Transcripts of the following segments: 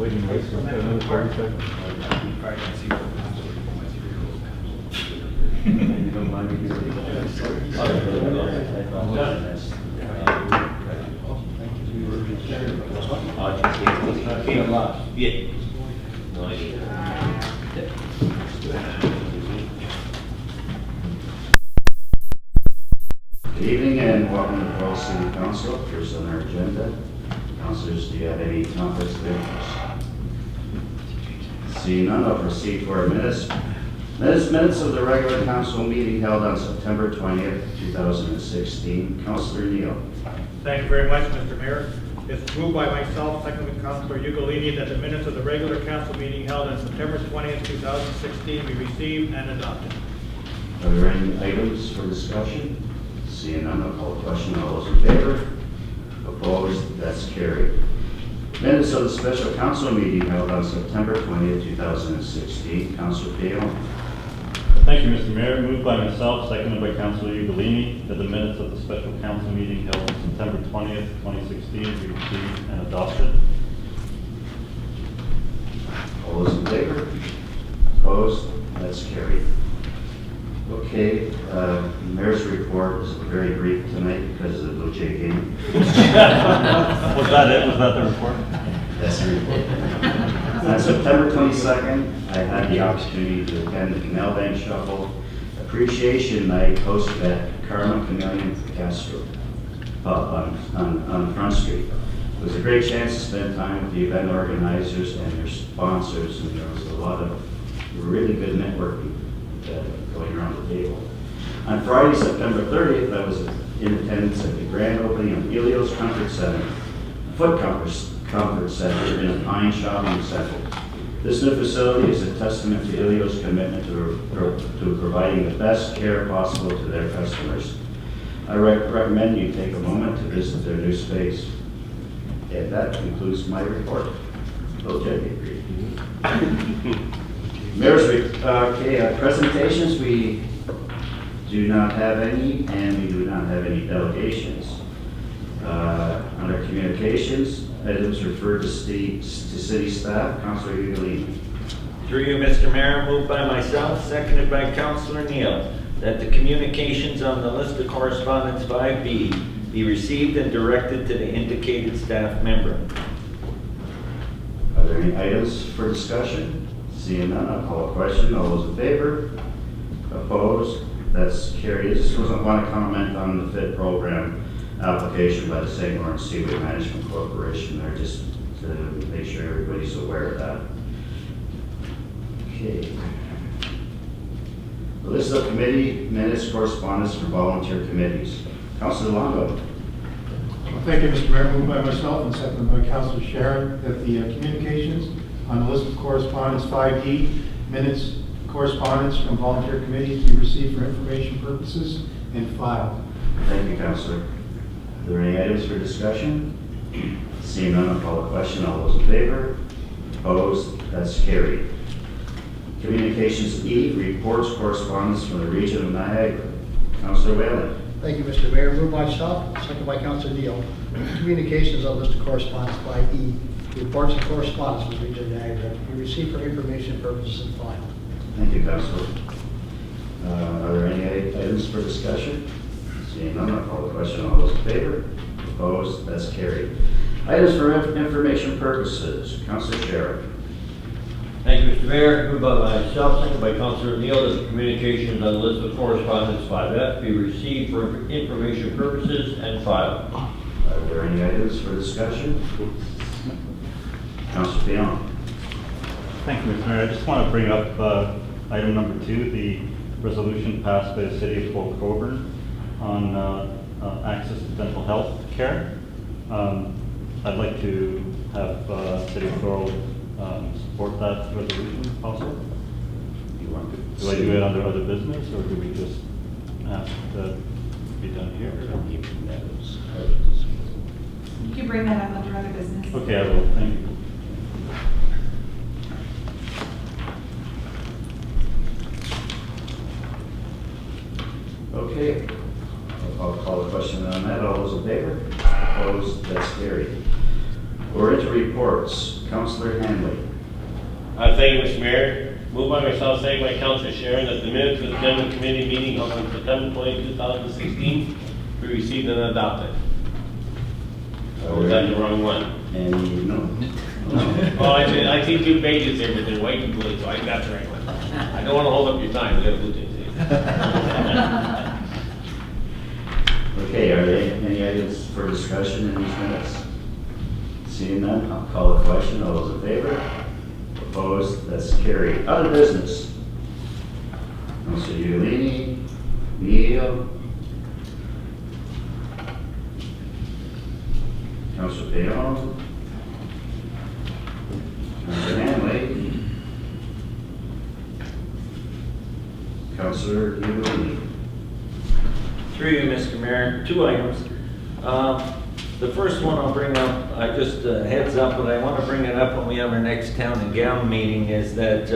waiting list for another 30 seconds. You don't mind me doing Good evening and welcome to Thorold City Council. First on our agenda, councilors, do you have any conflicts of interest? Seeing none, I'll proceed to our minutes. Minutes of the regular council meeting held on September 20th, 2016. Councilor Neal. Thank you very much, Mr. Mayor. It's moved by myself, seconded by Councilor Ugolini, that the minutes of the regular council meeting held on September 20th, 2016 be received and adopted. Are there any items for discussion? Seeing none, I'll call the question. All those in favor? Opposed? That's carried. Minutes of the special council meeting held on September 20th, 2016. Councilor Pale. Thank you, Mr. Mayor. Moved by myself, seconded by Councilor Ugolini, that the minutes of the special council meeting held on September 20th, 2016 be received and adopted. All those in favor? Opposed? That's carried. Okay, mayor's report is very brief tonight because of the Blue Jay game. Was that it? Was that the report? That's the report. On September 22nd, I had the opportunity to attend the Canal Bank Shuffle Appreciation Night hosted at Carmen Chameleon Castro pub on Front Street. It was a great chance to spend time with the event organizers and their sponsors, and there was a lot of really good networking going around the table. On Friday, September 30th, I was in attendance at the grand opening of Elio's Comfort Center, Foot Comfort Center in a Pine Shopping Center. This new facility is a testament to Elio's commitment to providing the best care possible to their customers. I recommend you take a moment to visit their new space. And that concludes my report. Bill Jackie agreed. Mayor's presentations, we do not have any, and we do not have any delegations. Under communications, items referred to city staff. Councilor Ugolini. Through you, Mr. Mayor, moved by myself, seconded by Councilor Neal, that the communications on the list of correspondence 5B be received and directed to the indicated staff member. Are there any items for discussion? Seeing none, I'll call a question. All those in favor? Opposed? That's carried. I just want to comment on the FIT program application by the St. Lawrence Seaway Management Corporation there, just to make sure everybody's aware of that. Okay. The list of committee minutes, correspondence for volunteer committees. Councilor Longo. Thank you, Mr. Mayor. Moved by myself and seconded by Councilor Sharon that the communications on the list of correspondence 5D, minutes, correspondence from volunteer committees be received for information purposes and filed. Thank you, Councilor. Are there any items for discussion? Seeing none, I'll call the question. All those in favor? Opposed? That's carried. Communications E, reports, correspondence from the region of Niagara. Councilor Whalen. Thank you, Mr. Mayor. Moved by myself, seconded by Councilor Neal. Communications on list of correspondence by E. Reports and correspondence from the region of Niagara be received for information purposes and filed. Thank you, Councilor. Are there any items for discussion? Seeing none, I'll call the question. All those in favor? Opposed? That's carried. Items for information purposes. Councilor Sheriff. Thank you, Mr. Mayor. Moved by myself, seconded by Councilor Neal, that the communications on the list of correspondence 5F be received for information purposes and filed. Are there any items for discussion? Councilor Pion. Thank you, Mr. Mayor. I just want to bring up item number 2, the resolution passed by the City of Fort Coburn on access to dental health care. I'd like to have City of Thorold support that resolution if possible. Do I do it under other business, or do we just ask that it be done here? You can bring that up under other business. Okay, I will. Thank you. Okay. I'll call the question on that. All those in favor? Opposed? That's carried. We're into reports. Councillor Hanley. Thank you, Mr. Mayor. Moved by myself, second by Councillor Sharon, that the minutes of the general committee meeting held on September 20, 2016 be received and adopted. Or was that the wrong one? And no. Oh, I see 2 pages here, but they're white and blue, so I got the right one. I don't want to hold up your time. We got a blue thing. Okay, are there any items for discussion in these minutes? Seeing none, I'll call the question. All those in favor? Opposed? That's carried. Other business. Councilor Ugolini, Neal, Councilor Payon, Councilor Hanley, Councilor Ugolini. Through you, Mr. Mayor, 2 items. The first one I'll bring up, I just heads up, but I want to bring it up when we have our next town and gown meeting, is that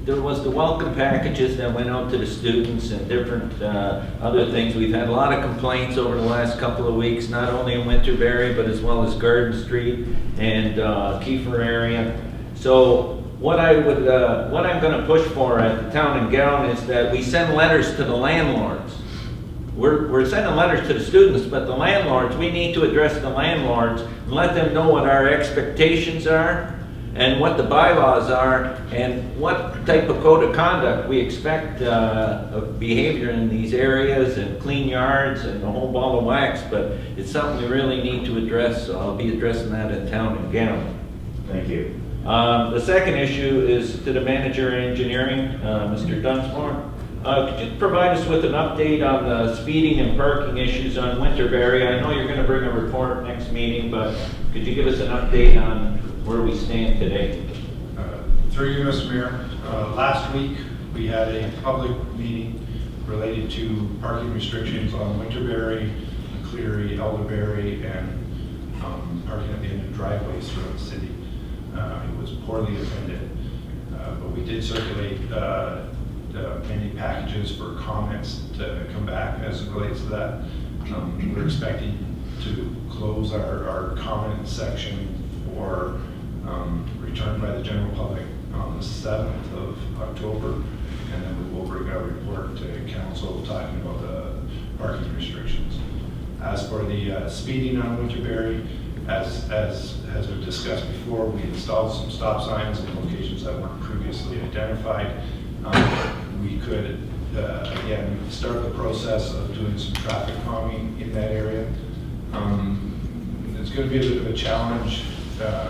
there was the welcome packages that went out to the students and different other things. We've had a lot of complaints over the last couple of weeks, not only in Winterberry, but as well as Garden Street and Kiefer area. So what I'm going to push for at the town and gown is that we send letters to the landlords. We're sending letters to the students, but the landlords, we need to address the landlords and let them know what our expectations are and what the bylaws are and what type of code of conduct we expect of behavior in these areas and clean yards and the whole ball of wax. But it's something we really need to address, so I'll be addressing that at town and gown. Thank you. The second issue is to the manager of engineering, Mr. Dunsmore. Could you provide us with an update on the speeding and parking issues on Winterberry? I know you're going to bring a report next meeting, but could you give us an update on where we stand today? Through you, Mr. Mayor. Last week we had a public meeting related to parking restrictions on Winterberry, Cleary, Elderberry, and parking at the end of driveways throughout the city. It was poorly attended, but we did circulate many packages for comments to come back as it relates to that. We're expecting to close our comment section for return by the general public on the 7th of October, and then we will bring our report to council talking about the parking restrictions. As for the speeding on Winterberry, as has been discussed before, we installed some stop signs in locations that weren't previously identified. We could, again, start the process of doing some traffic calming in that area. It's going to be a bit of a challenge,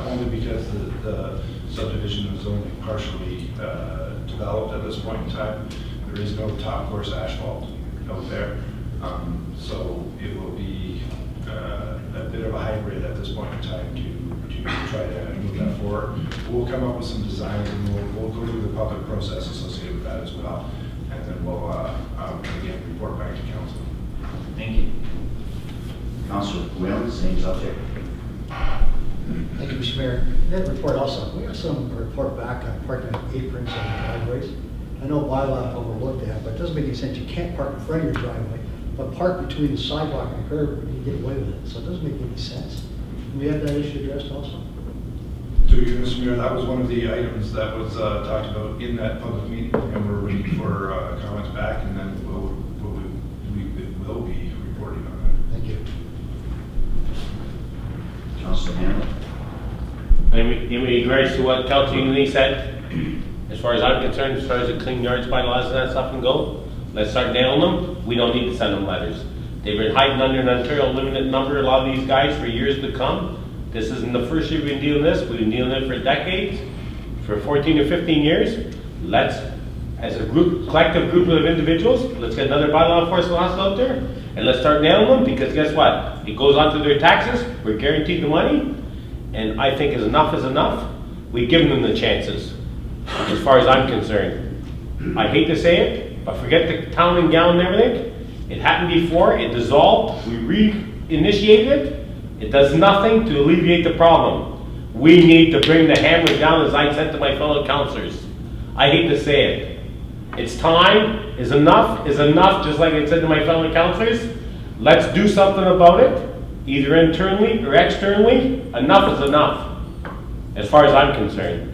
only because the subdivision is only partially developed at this point in time. There is no top course asphalt out there, so it will be a bit of a hybrid at this point in time to try to move that forward. We'll come up with some designs and we'll go through the public process associated with that as well, and then we'll again report back to council. Thank you. Councilor Whalen, same subject. Thank you, Mr. Mayor. That report also, we got some report back on parking aprons on driveways. I know bylaw overlooked that, but it doesn't make any sense. You can't park in front of your driveway, but park between the sidewalk and the curb, and you get away with it. So it doesn't make any sense. Do we have that issue addressed also? To you, Mr. Mayor, that was one of the items that was talked about in that public meeting, and we're waiting for comments back, and then we will be reporting on that. Thank you. Councilor Hanley. In regards to what Councilor Lee said, as far as I'm concerned, as far as the clean yards bylaws and that stuff can go, let's start nailing them. We don't need to send them letters. They've been hiding under an Ontario limited number, a lot of these guys, for years to come. This isn't the first year we've been dealing with this. We've been dealing with it for decades, for 14 or 15 years. Let's, as a group, collective group of individuals, let's get another bylaw enforcement officer out there, and let's start nailing them, because guess what? It goes onto their taxes. We're guaranteed the money, and I think enough is enough. We've given them the chances, as far as I'm concerned. I hate to say it, but forget the town and gown and everything. It happened before, it dissolved, we reinitiated it. It does nothing to alleviate the problem. We need to bring the hammer down, as I said to my fellow councillors. I hate to say it. It's time, is enough, just like I said to my fellow councillors. Let's do something about it. either internally or externally, enough is enough, as far as I'm concerned.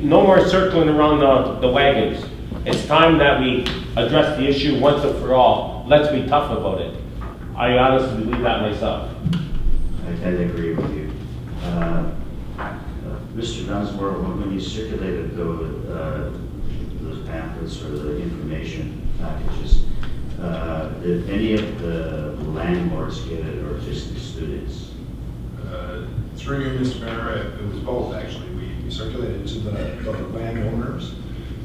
No more circling around the wagons. It's time that we address the issue once and for all. Let's be tough about it. I honestly believe that myself. I tend to agree with you. Mr. Dunsmore, when you circulated those pamphlets or the information packages, did any of the landlords get it or just the students? Through you, Mr. Mayor, it was both actually. We circulated to the landowners,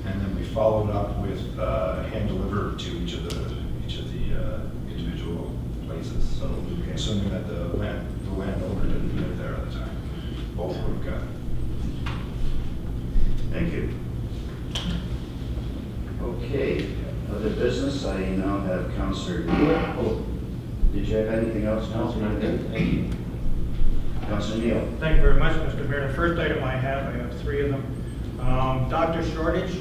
and then we followed up with hand delivered to each of the individual places. So assuming that the landowner didn't live there at the time, both would have got it. Thank you. Okay, other business, I now have Councillor Neal. Oh, did you have anything else, Councillor? Thank you. Councillor Neal. Thank you very much, Mr. Mayor. The first item I have 3 of them. Doctor shortage.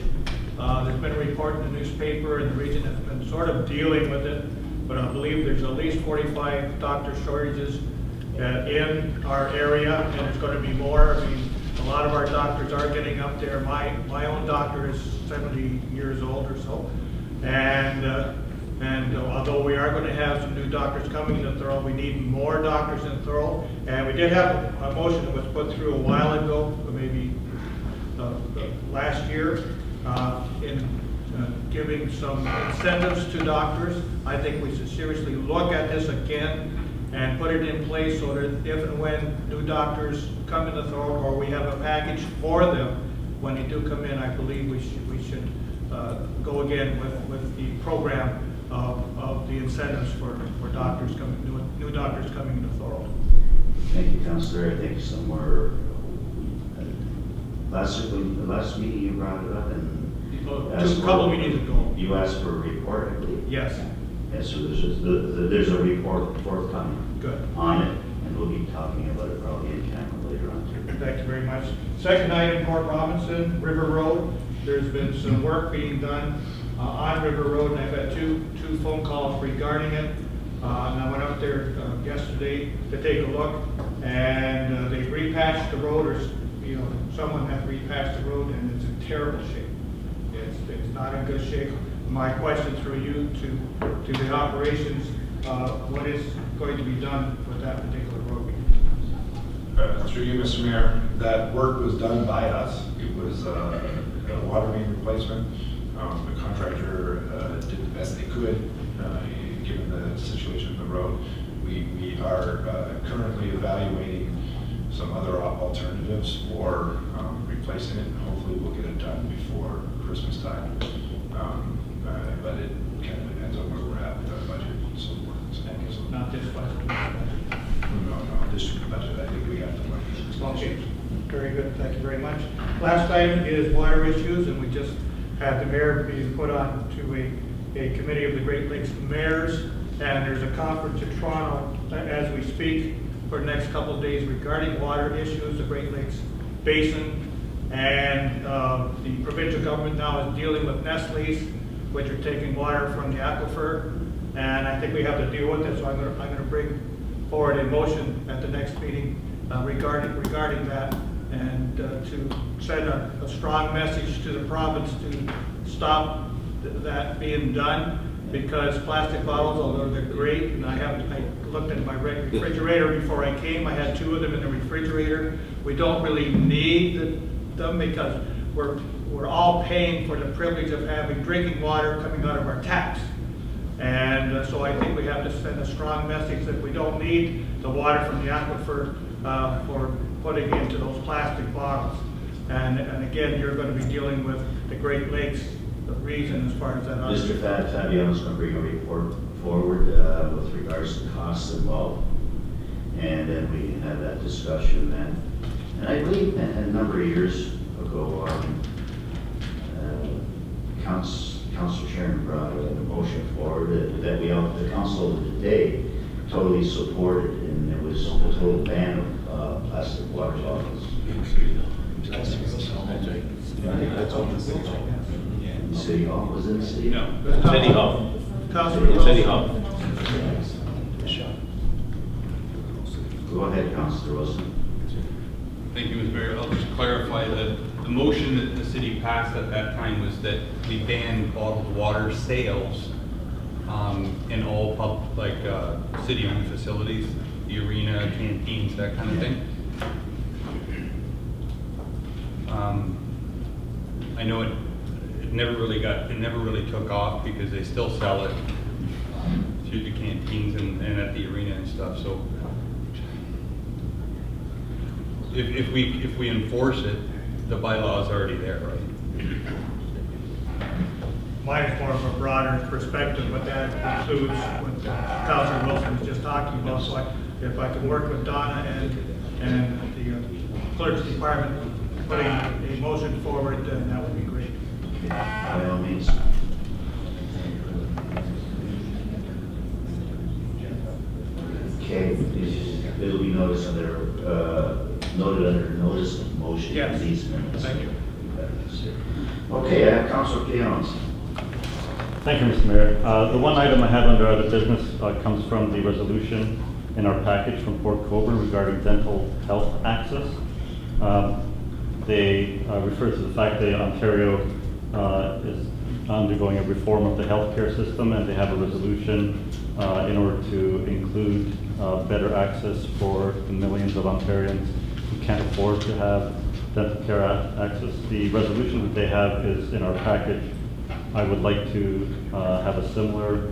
There's been a report in the newspaper and the region has been sort of dealing with it, but I believe there's at least 45 doctor shortages in our area, and there's going to be more. I mean, a lot of our doctors are getting up there. My own doctor is 70 years old or so, and although we are going to have some new doctors coming into Thorold, we need more doctors in Thorold. And we did have a motion that was put through a while ago, maybe last year, in giving some incentives to doctors. I think we should seriously look at this again and put it in place so that if and when new doctors come into Thorold, or we have a package for them when they do come in, I believe we should go again with the program of the incentives for doctors coming, new doctors coming into Thorold. Thank you, Councillor. I think somewhere last meeting you brought it up and Just a couple meetings ago. You asked for a report, I believe. Yes. Yes, so there's a report forthcoming. Good. On it, and we'll be talking about it probably in camera later on. Thank you very much. Second item, Port Robinson, River Road. There's been some work being done on River Road, and I've had two phone calls regarding it. And I went up there yesterday to take a look, and they've repatched the road, or someone had repatched the road, and it's in terrible shape. It's not in good shape. My question through you to the operations, what is going to be done with that particular road? Through you, Mr. Mayor, that work was done by us. It was a water main replacement. The contractor did the best they could, given the situation of the road. We are currently evaluating some other alternatives for replacing it. Hopefully we'll get it done before Christmas time. But it kind of depends on where we're at with our budget and so forth. So Not this budget. no, district budget. I think we have to wait. Okay, very good, thank you very much. Last item is water issues, and we just had the mayor being put on to a committee of the Great Lakes mayors, and there's a conference in Toronto as we speak for the next couple of days regarding water issues, the Great Lakes Basin, and the provincial government now is dealing with Nestle's, which are taking water from the aquifer, and I think we have to deal with it, so I'm going to bring forward a motion at the next meeting regarding that, and to send a strong message to the province to stop that being done, because plastic bottles, although they're great, and I looked at my refrigerator before I came, I had 2 of them in the refrigerator. We don't really need them because we're all paying for the privilege of having drinking water coming out of our taps. And so I think we have to send a strong message that we don't need the water from the aquifer for putting into those plastic bottles. And again, you're going to be dealing with the Great Lakes region as far as that. Mr. Fabiano's going to bring a report forward with regards to costs involved, and then we can have that discussion then. And I believe a number of years ago, Councilor Sharon brought a motion forward that the council today totally supported, and it was a total ban of plastic water bottles. City Hall, was it the city? No, City Hall. Councilor City Hall. Go ahead, Councilor Wilson. Thank you, Mr. Mayor. I'll just clarify that the motion that the city passed at that time was that we ban bottled water sales in all city-owned facilities, the arena, canteens, that kind of thing. I know it never really took off because they still sell it through the canteens and at the arena and stuff. So if we enforce it, the bylaw is already there, right? Mine is more of a broader perspective, but that includes what Councilor Wilson was just talking about. So if I can work with Donna and the clerk's department putting a motion forward, then that would be great. By all means. Okay, it'll be noticed noted under notice of motion Yes. in these minutes. Thank you. Okay, I have Councilor Keons. Thank you, Mr. Mayor. The one item I have under other business comes from the resolution in our package from Port Colborne regarding dental health access. They refer to the fact that Ontario is undergoing a reform of the healthcare system, and they have a resolution in order to include better access for the millions of Ontarians who can't afford to have dental care access. The resolution that they have is in our package. I would like to have a similar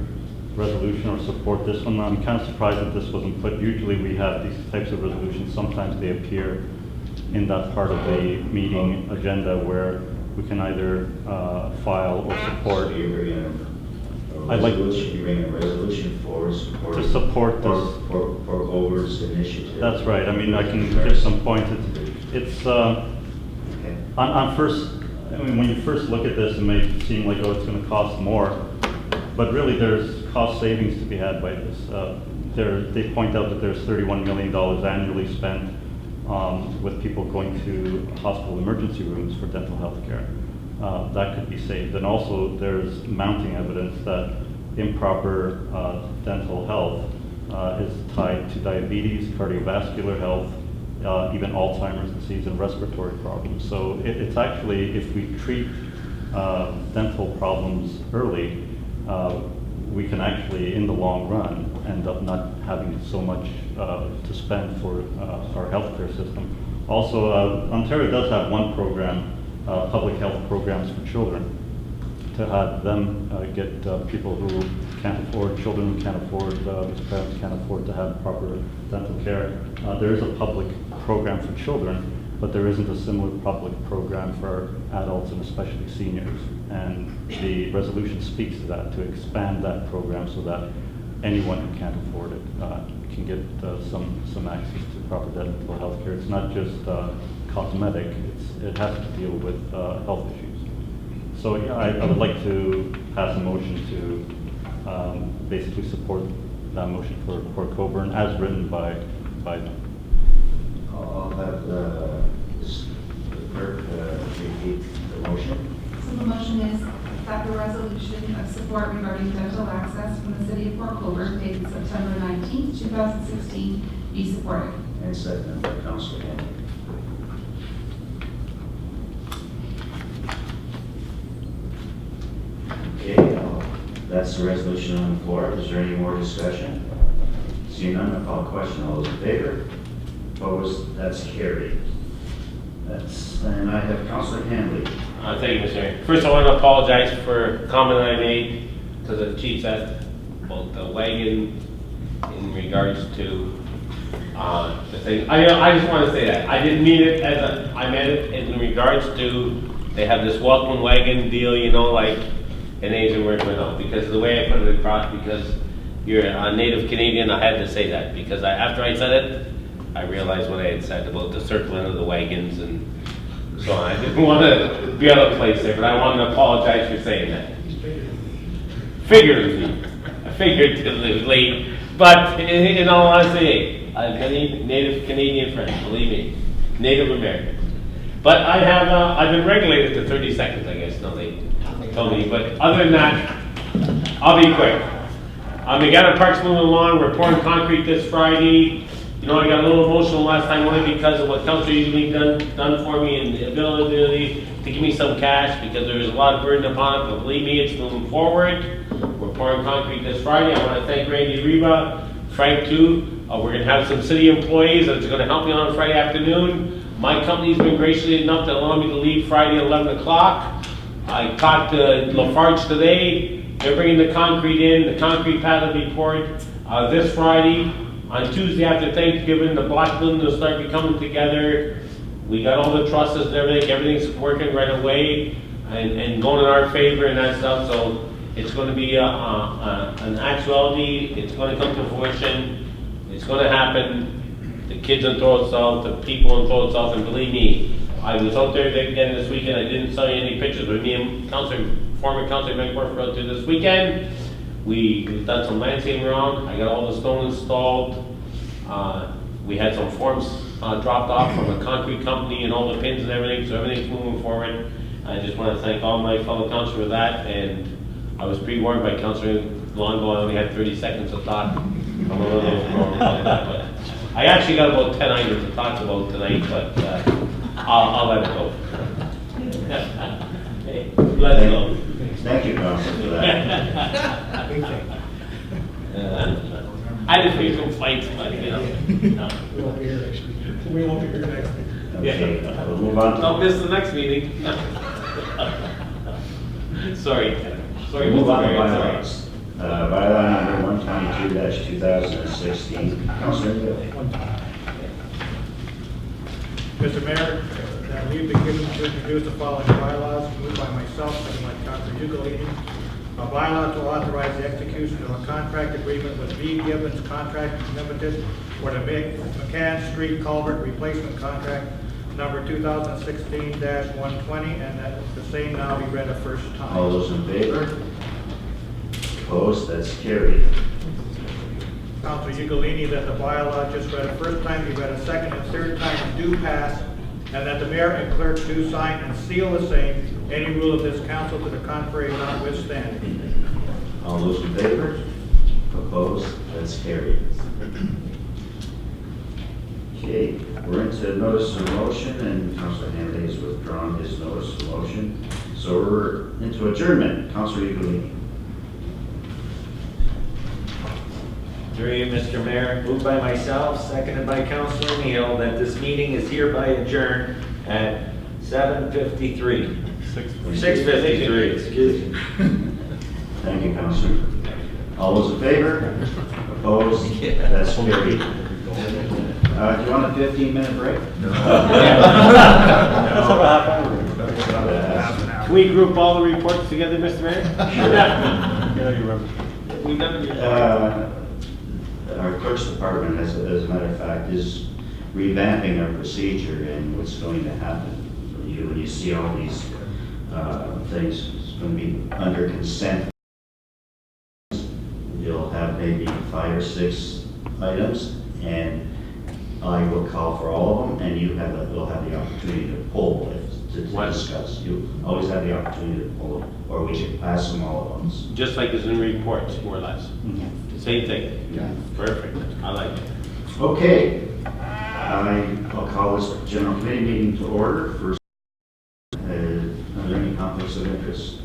resolution or support this one. I'm kind of surprised that this wasn't put. Usually we have these types of resolutions. Sometimes they appear in that part of the meeting agenda where we can either file or support. So you're bringing a I'd like resolution, you're bringing a resolution forward to support this. For Colborne's initiative. That's right. I mean, I can give some points. It's Okay. on first. I mean, when you first look at this, it may seem like, oh, it's going to cost more, but really there's cost savings to be had by this. They point out that there's $31 million annually spent with people going to hospital emergency rooms for dental health care. That could be saved. And also there's mounting evidence that improper dental health is tied to diabetes, cardiovascular health, even Alzheimer's disease and respiratory problems. So it's actually, if we treat dental problems early, we can actually, in the long run, end up not having so much to spend for our healthcare system. Also, Ontario does have one program, public health programs for children, to have them get people who can't afford, children who can't afford, whose parents can't afford to have proper dental care. There is a public program for children, but there isn't a similar public program for adults and especially seniors. And the resolution speaks to that, to expand that program so that anyone who can't afford it can get some access to proper dental health care. It's not just cosmetic, it has to deal with health issues. So yeah, I would like to pass a motion to basically support that motion for Port Colborne as written by them. I'll have the clerk repeat the motion. So the motion is that the resolution of support regarding dental access from the city of Port Colborne dated September 19th, 2016 be supported. And seconded by Councilor Henry. Okay, that's the resolution on the floor. Is there any more discussion? Seeing none, I'll call a question. All those in favor? Opposed? That's carried. And I have Councilor Hanley. Thank you, Mr. Mayor. First, I want to apologize for a comment I made to the chief asked about the wagon in regards to the thing. I just want to say that. I didn't mean it I meant it in regards to, they have this welcome wagon deal, you know, like an Asian word went out. Because of the way I put it across, because you're a native Canadian, I had to say that. Because after I said it, I realized what I had said about the circling of the wagons and so on. I didn't want to be out of place there, but I wanted to apologize for saying that. Figuratively. But in all honesty, I have many native Canadian friends, believe me, Native American. But I have, I've been regulated to 30 seconds, I guess, no, they told me. But other than that, I'll be quick. McGannon Park's moving along. We're pouring concrete this Friday. You know, I got a little emotional last time only because of what Councilor usually done for me and the ability to give me some cash because there was a lot of burden upon it, but believe me, it's moving forward. We're pouring concrete this Friday. I want to thank Randy Reba, Frank too. We're going to have some city employees that's going to help me on Friday afternoon. My company's been gracious enough to allow me to leave Friday at 11 o'clock. I talked to Lafarge today. They're bringing the concrete in. The concrete pad will be poured this Friday. On Tuesday after Thanksgiving, the block building will start coming together. We got all the trusses and everything. Everything's working right away and going in our favor and that stuff. So it's going to be an actuality. It's going to come to fruition. It's going to happen. The kids in Thorold South, the people in Thorold South, and believe me, I was out there again this weekend. I didn't sell you any pictures, but me and former Councilor Megworth were out there this weekend. We've done some landscaping around. I got all the stone installed. We had some forms dropped off from a concrete company and all the pins and everything, so everything's moving forward. I just want to thank all my fellow councilors for that, and I was pre-warned by Councilor Longo. I only had 30 seconds to talk. I'm a little more about that, but I actually got about 10 items to talk about tonight, but I'll let it go. Hey, let's go. Thank you, Councilor, for that. I didn't hear complaints, but you know. No. We won't be here next week. We won't be here next week. Okay, we'll move on Don't to, miss the next meeting. Sorry. Sorry, we'll move on to Mr. Mayor, sorry. bylaws. Bylaw number 122-2016. Councilor Neal. Mr. Mayor, that we've been given to introduce the following bylaws, moved by myself and my Councilor Ugolini. A bylaw to authorize the execution of a contract agreement with V. Gibbons Contract Limited for the McCann Street Culvert Replacement Contract number 2016-120, and that the same now be read a first time. All those in favor? Opposed? That's carried. Councilor Ugolini, that the bylaw just read a first time, be read a second and third time, do pass, and that the mayor and clerk do sign and seal the same, any rule of this council to the contrary notwithstanding. All those in favor? Opposed? That's carried. Okay, we're into notice of motion, and Councilor Hanley has withdrawn his notice of motion. So we're into adjournment. Councilor Ugolini. Through you, Mr. Mayor, moved by myself, seconded by Councilor Neal, that this meeting is hereby adjourned at 7:53. 6:53, excuse me. Thank you, Councilor. All those in favor? Opposed? That's carried. Do you want a 15-minute break? Can we group all the reports together, Mr. Mayor? We've done it. Our clerk's department, as a matter of fact, is revamping our procedure and what's going to happen. When you see all these things, it's going to be under consent. You'll have maybe 5 or 6 items, and I will call for all of them, and you'll have the opportunity to pull to discuss. You always have the opportunity to pull them, or we should pass them all at once. Just like it's in reports, more or less. Same thing. Yeah. Perfect. I like it. Okay, I'll call this general committee meeting to order. First, are there any conflicts of interest?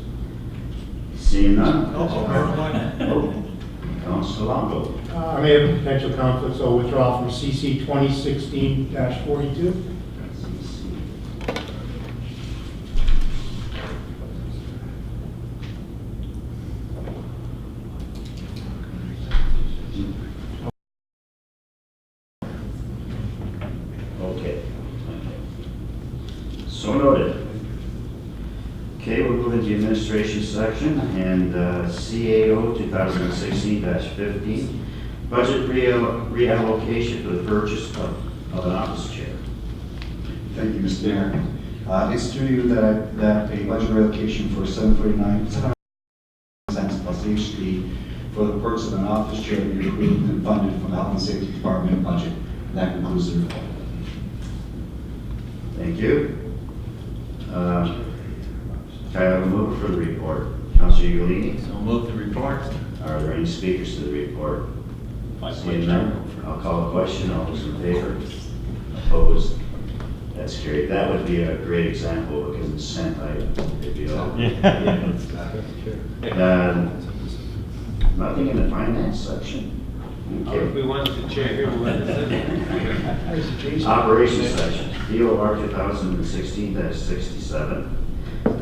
Seeing none? Oh, Councilor Longo. I may have a potential conflict, so I'll withdraw from CC 2016-42. Okay. So noted. Okay, we'll move into the administration section, and CAO 2016-15, budget reallocation for the purchase of an office chair. Thank you, Mr. Mayor. It's to you that a budget reallocation for $749 plus HD for the purchase of an office chair be approved and funded from the Health and Safety Department budget. And that concludes the report. Thank you. Can I have a mover for the report? Councilor Ugolini? So move the report. Are there any speakers to the report? Like Seeing none, I'll call a question. All those in favor? Opposed? That's carried. That would be a great example because it's sent item. If you nothing in the finance section. If Okay. we wanted to check here, we'll let us in. Operations section, DOR 2016-67,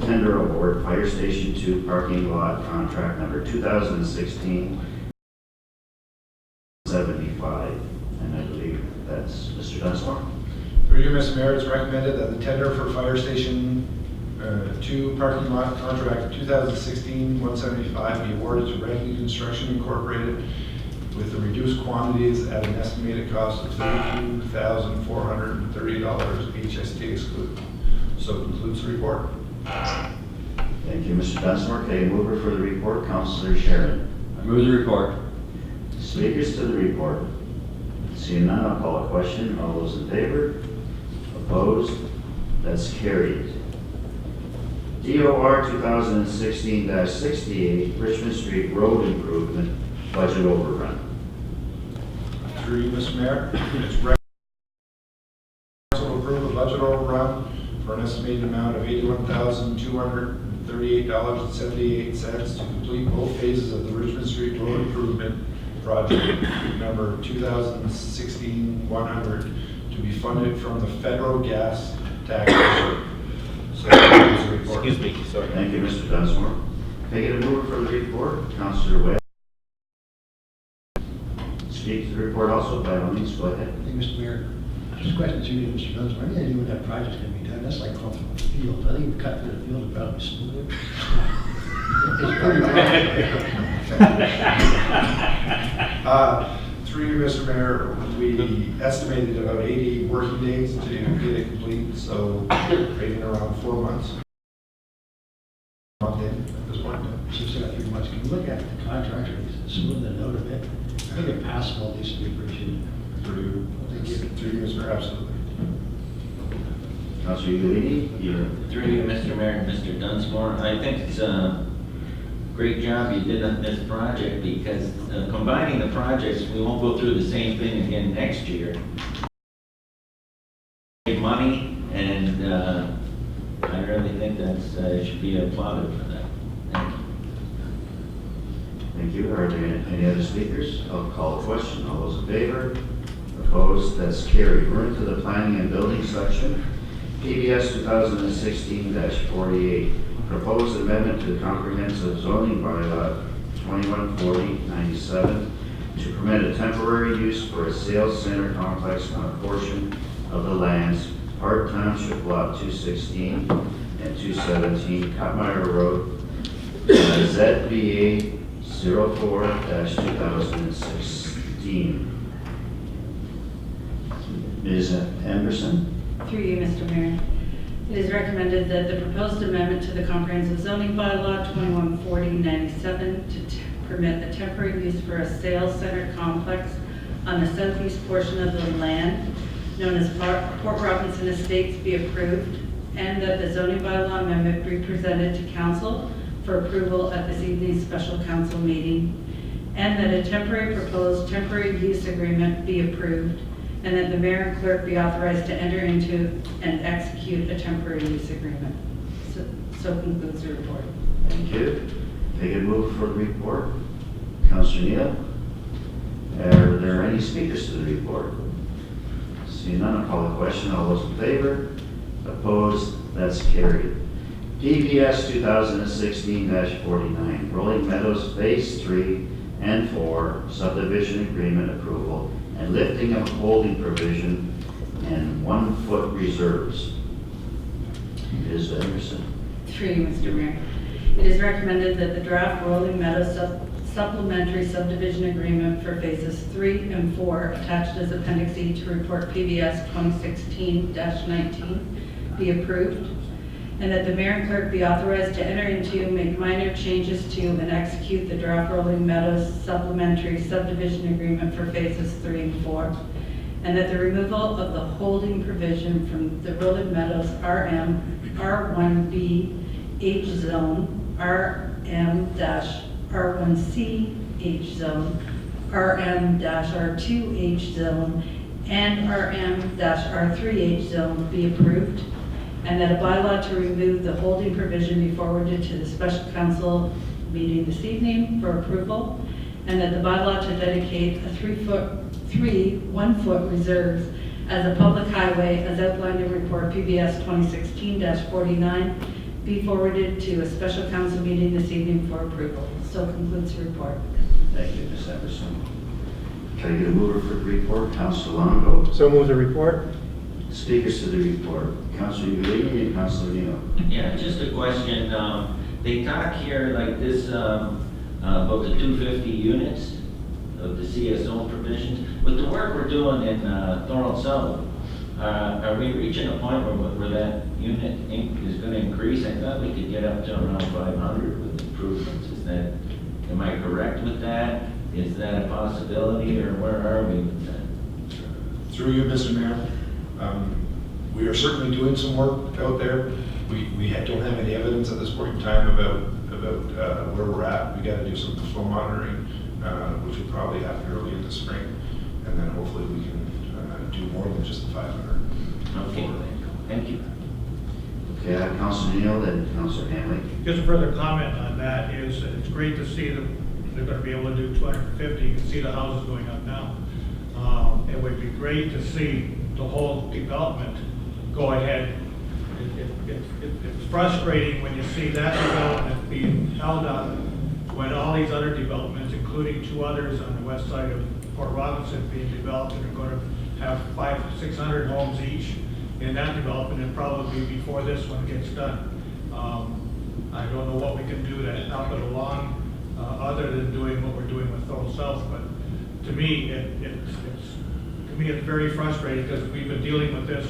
tender award, Fire Station 2 parking lot contract number 2016-75, and I believe that's Mr. Dunsmore. Through you, Mr. Mayor, it's recommended that the tender for Fire Station 2 parking lot contract 2016-175 be awarded to Rankin Construction Incorporated with the reduced quantities at an estimated cost of $32,430, HST excluded. So concludes the report. Thank you, Mr. Dunsmore. Okay, mover for the report, Councilor Sharon. I move the report. Speakers to the report. Seeing none, I'll call a question. All those in favor? Opposed? That's carried. DOR 2016-68, Richmond Street Road Improvement Budget Overrun. Through you, Mr. Mayor, it's recommended council approve a budget overrun for an estimated amount of $81,238.78 to complete both phases of the Richmond Street Road Improvement Project number 2016-100 to be funded from the federal gas tax reserve. So that's the report. Excuse me, sorry. Thank you, Mr. Dunsmore. Can I get a mover for the report? Councilor Webb. Speak to the report also, by all means, go ahead. Thank you, Mr. Mayor. Just a question to you, Mr. Dunsmore. Any idea when that project's gonna be done? That's like going through a field. I think you cut through the field and probably smooth it. It's pretty Through you, Mr. Mayor, we estimated about 80 working days to get it complete, so maybe around 4 months. Month in at this point. So it's got 3 months. Can you look at the contractor, smooth the note a bit? I think if passable, these would be appreciated. Through you, Mr. Mayor, absolutely. Councilor Ugolini, you're Through you, Mr. Mayor and Mr. Dunsmore, I think it's a great job you did on this project because combining the projects, we won't go through the same thing again next year. Save money, and I really think that's should be applauded for that. Thank you. Thank you. Are there any other speakers? I'll call a question. All those in favor? Opposed? That's carried. We're into the planning and building section. PBS 2016-48. Proposed amendment to the comprehensive zoning bylaw 2140-97 to permit a temporary use for a sales center complex on a portion of the lands, Park Township Lot 216 and 217, Cutmeyer Road, ZBA 04-2016. Ms. Anderson? Through you, Mr. Mayor. It is recommended that the proposed amendment to the comprehensive zoning bylaw 2140-97 to permit a temporary use for a sales center complex on the southeast portion of the land known as Port Robinson Estates be approved, and that the zoning bylaw amendment be presented to council for approval at this evening's special council meeting, and that a proposed temporary use agreement be approved, and that the mayor and clerk be authorized to enter into and execute a temporary use agreement. So concludes the report. Thank you. Take a move for the report. Councilor Neal? Are there any speakers to the report? Seeing none, I'll call the question. All those in favor? Opposed? That's carried. PBS 2016-49, Rolling Meadows Phase 3 and 4 subdivision agreement approval and lifting of holding provision and 1-foot reserves. Ms. Anderson. Through you, Mr. Mayor. It is recommended that the draft Rolling Meadows supplementary subdivision agreement for phases 3 and 4 attached as Appendix E to report PBS 2016-19 be approved, and that the mayor and clerk be authorized to enter into, make minor changes to, and execute the draft Rolling Meadows supplementary subdivision agreement for phases 3 and 4, and that the removal of the holding provision from the Rolling Meadows RM, R1B H zone, RM-R1C H zone, RM-R2H zone and RM-R3H zone be approved, and that a bylaw to remove the holding provision be forwarded to the special council meeting this evening for approval, and that the bylaw to dedicate a 1-foot reserves as a public highway as outlined in report PBS 2016-49 be forwarded to a special council meeting this evening for approval. So concludes the report. Thank you, Ms. Everson. Can I get a mover for the report? Councilor Longo. So move the report. Speakers to the report, Councilor Ewing and Councilor Neal. Yeah, just a question. They talk here like this about the 250 units of the CSO provisions. With the work we're doing in Thorold South, are we reaching a point where that unit is going to increase? I thought we could get up to around 500 with improvements. Am I correct with that? Is that a possibility, or where are we with that? Through you, Mr. Mayor, we are certainly doing some work out there. We don't have any evidence at this point in time about where we're at. We got to do some flow monitoring, which will probably happen early in the spring, and then hopefully we can do more than just the 500. Okay, thank you. Okay, I have Councilor Neal, then Councilor Hanley. Just a further comment on that is that it's great to see that they're going to be able to do 250. You can see the houses going up now. It would be great to see the whole development go ahead. It's frustrating when you see that development being held up when all these other developments, including 2 others on the west side of Port Robinson being developed, and are going to have 500-600 homes each in that development, and probably before this one gets done. I don't know what we can do to help it along other than doing what we're doing with Thorold South, but to me, it's very frustrating because we've been dealing with this,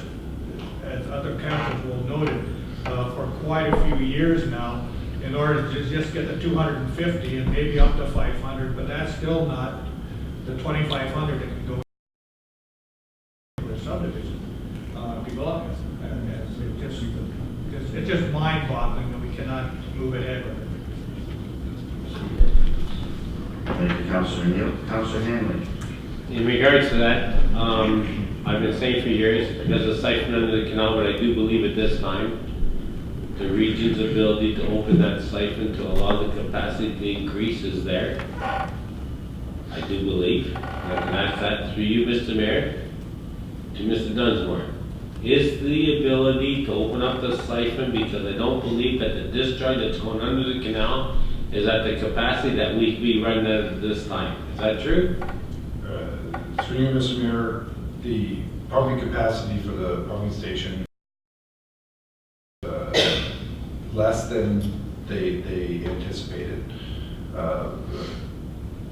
as other councils will noted, for quite a few years now, in order to just get the 250 and maybe up to 500, but that's still not the 2,500 that can go for a subdivision development. And it's just mind-boggling that we cannot move ahead with it. Thank you, Councilor Neal. Councilor Hanley. In regards to that, I've been saying for years, there's a siphon under the canal, but I do believe at this time, the region's ability to open that siphon to allow the capacity to increase is there. I do believe. I can ask that through you, Mr. Mayor, to Mr. Dunsmore. Is the ability to open up the siphon, because I don't believe that the discharge that's going under the canal is at the capacity that we run at this time. Is that true? Through you, Mr. Mayor, the pumping capacity for the pumping station less than they anticipated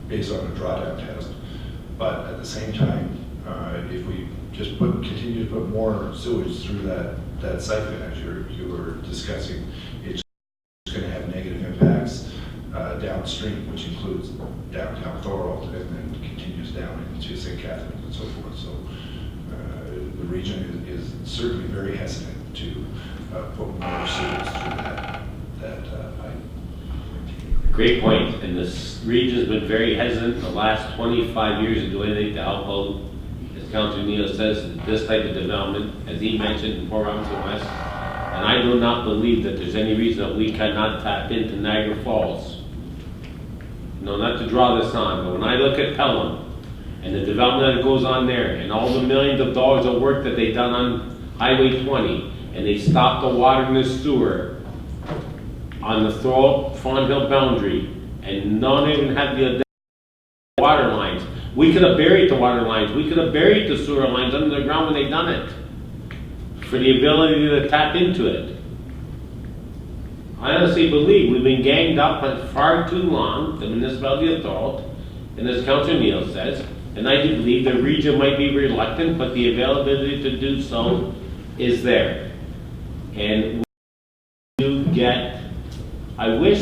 based on the drawdown test. But at the same time, if we just continue to put more sewage through that siphon, as you were discussing, it's going to have negative impacts downstream, which includes downtown Thorold and then continues down into St. Catharines and so forth. So the region is certainly very hesitant to put more sewage through that pipe. Great point. And this region's been very hesitant the last 25 years to do anything to help out, as Councilor Neal says, this type of development, as he mentioned, in Port Robinson West. And I do not believe that there's any reason that we cannot tap into Niagara Falls. No, not to draw this on, but when I look at Pelham and the development that goes on there and all the millions of dollars of work that they've done on Highway 20, and they stopped the water in the sewer on the Thorold-Fawn Hill boundary, and not even have the water lines. We could have buried the water lines. We could have buried the sewer lines under the ground when they done it, for the ability to tap into it. I honestly believe we've been ganged up for far too long, the municipality of Thorold, and as Councilor Neal says, and I do believe the region might be reluctant, but the availability to do so is there. And we get, I wish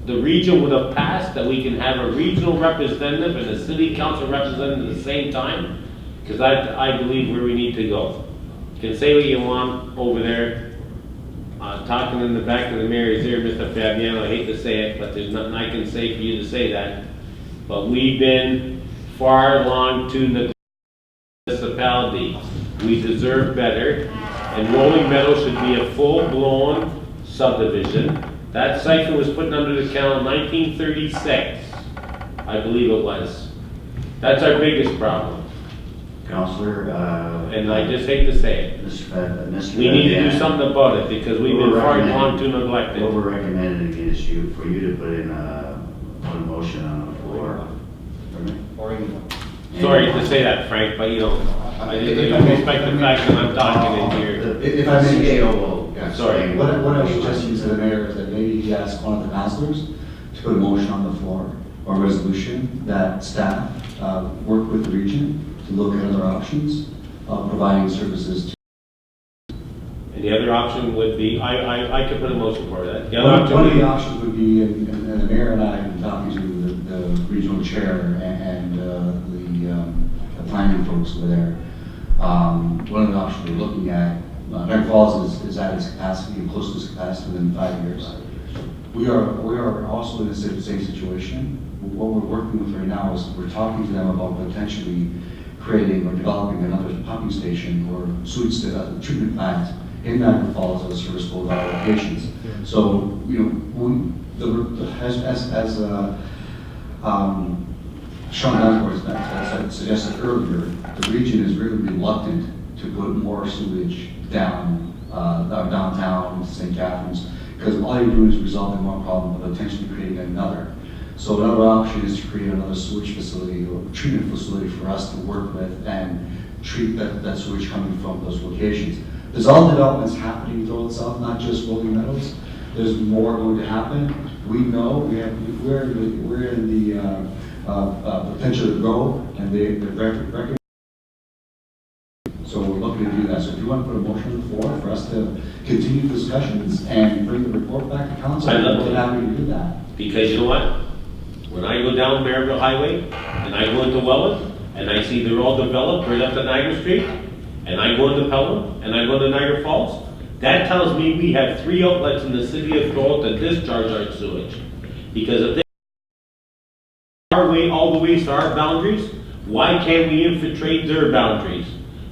the region would have passed that we can have a regional representative and a city council representative at the same time, because I believe where we need to go. You can say what you want over there, talking in the back of the mayor's ear, Mr. Fabiano, I hate to say it, but there's nothing I can say for you to say that. But we've been far along to the municipality. We deserve better, and Rolling Meadow should be a full-blown subdivision. That siphon was put under the canal in 1936, I believe it was. That's our biggest problem, Counselor, and I just hate to say it. Mr. We need to do something about it, because we've been far long too What neglected. we're recommending is for you to put in put a motion on the floor. Sorry to say that, Frank, but you know, I didn't respect the fact that I'm talking in here. If I may, CEO Sorry. what I was suggesting to the mayor is that maybe he ask one of the councilors to put a motion on the floor or resolution that staff work with the region to look at other options of providing services to. And the other option would be, I could put a motion for that. The other option One of would the be, options would be, and the mayor and I have been talking to the regional chair and the planning folks over there. One of the options we're looking at, Niagara Falls is at its capacity, and close to its capacity within 5 years. We are also in the same situation. What we're working with right now is we're talking to them about potentially creating or developing another pumping station or sewage treatment plant in Niagara Falls as a service both our locations. So, you know, as Sean Danforth has suggested earlier, the region is really reluctant to put more sewage downtown St. Catharines, because all you're doing is resolving one problem but potentially creating another. So another option is to create another sewage facility or treatment facility for us to work with and treat that sewage coming from those locations. There's all developments happening in Thorold South, not just Rolling Meadows. There's more going to happen. We know we're in the potential to grow, and they record. So we're looking to do that. So if you want to put a motion on the floor for us to continue discussions and bring the report back to council, I'd love we're to. happy to do that. because you know what? When I go down Maryville Highway, and I go into Welland, and I see they're all developed right up to Niagara Street, and I go into Pelham, and I go to Niagara Falls, that tells me we have 3 outlets in the city of Thorold to discharge our sewage. Because if they our way all the ways to our boundaries, why can't we infiltrate their boundaries?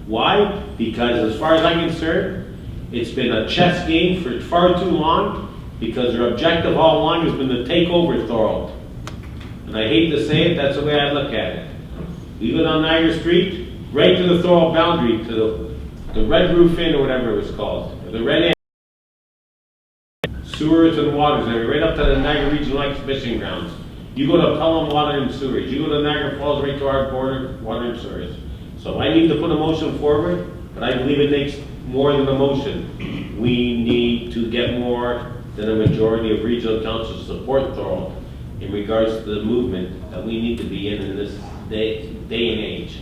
Why? Because as far as I'm concerned, it's been a chess game for far too long, because their objective all along has been to take over Thorold. And I hate to say it, that's the way I look at it. We go down Niagara Street, right to the Thorold boundary, to the Red Roof Inn or whatever it was called, or the Red Inn. Sewers and waters, right up to the Niagara Regional Exhibition Grounds. You go to Pelham, water and sewage. You go to Niagara Falls, right to our border, water and sewage. So I need to put a motion forward, but I believe it takes more than a motion. We need to get more than a majority of regional councils to support Thorold in regards to the movement that we need to be in this day and age.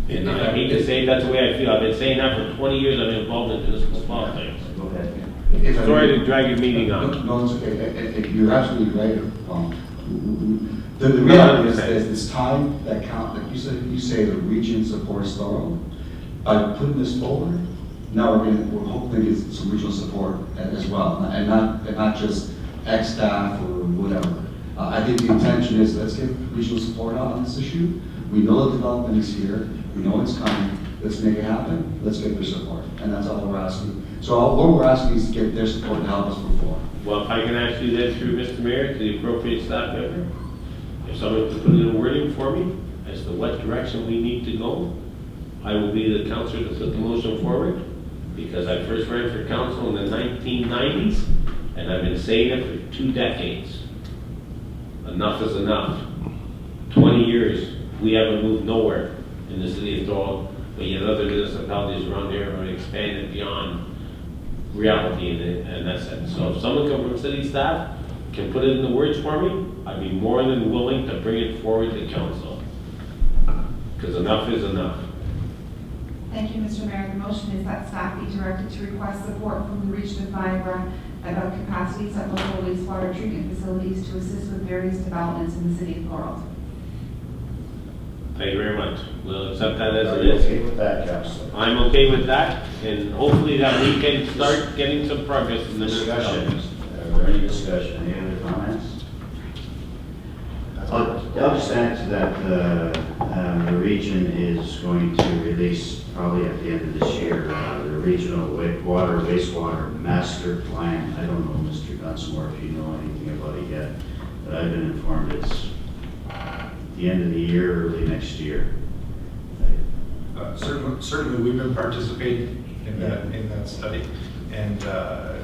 And I hate to say it, that's the way I feel. I've been saying that for 20 years. I've been involved in municipal politics. Go ahead. Sorry to drag your meeting on. No, it's okay. You're absolutely right. The reality is that it's time that like you say the region supports Thorold. By putting this forward, now we're hoping to get some regional support as well, and not just ex-staff or whatever. I think the intention is let's get regional support on this issue. We know the development is here. We know it's coming. Let's make it happen. Let's get their support, and that's all we're asking. So all we're asking is to get their support to help us move forward. Well, if I can ask you that through Mr. Mayor to the appropriate staff member, if someone could put in a wording for me as to what direction we need to go, I will be the counselor to put the motion forward, because I first ran for council in the 1990s, and I've been saying it for 2 decades. Enough is enough. 20 years, we haven't moved nowhere in the city of Thorold, but yet other municipalities around here have expanded beyond reality in that sense. So if someone come from city staff can put it in the words for me, I'd be more than willing to bring it forward to council. Because enough is enough. Thank you, Mr. Mayor. The motion is that staff be directed to request support from the region of Niagara about capacities at local wastewater treatment facilities to assist with various developments in the city of Thorold. Thank you very much. We'll accept that as Are it you is. okay with that, Councilor? I'm okay with that, and hopefully that we can start getting some progress in the Discussion. discussion. Are there any discussion? Any other comments? I'll just add to that, the region is going to release, probably at the end of this year, the regional wastewater master plan. I don't know, Mr. Gunsmore, if you know anything about it yet, but I've been informed it's the end of the year, early next year. Certainly, we've been participating in that study, and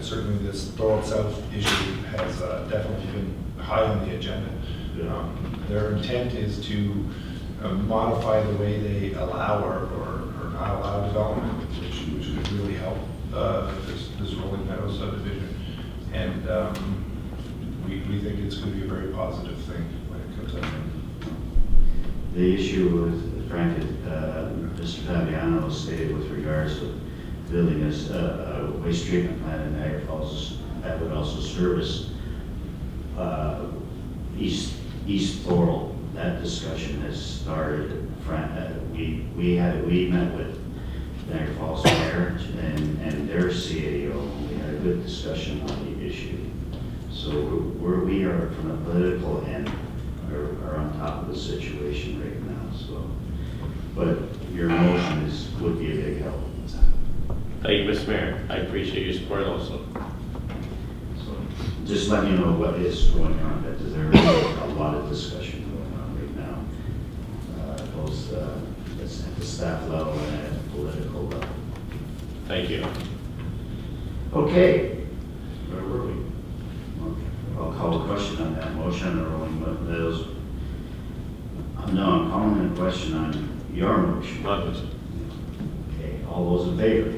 certainly this Thorold South issue has definitely been high on the agenda. Their intent is to modify the way they allow or not allow development, which would really help this Rolling Meadows subdivision, and we think it's going to be a very positive thing when it comes up. The issue with, frankly, Mr. Fabiano stated with regards to building a waste treatment plant in Niagara Falls that would also service East Thorold. That discussion has started. We met with Niagara Falls Mayor and their CAO. We had a good discussion on the issue. So where we are from a political end are on top of the situation right now. So, but your motion would be a big help. Thank you, Mr. Mayor. I appreciate your support also. So just let me know what is going on, because there is a lot of discussion going on right now, both at the staff level and at the political level. Thank you. Okay, where were we? I'll call a question on that motion on the Rolling Meadows. No, I'm calling a question on your motion. Okay, all those in favor?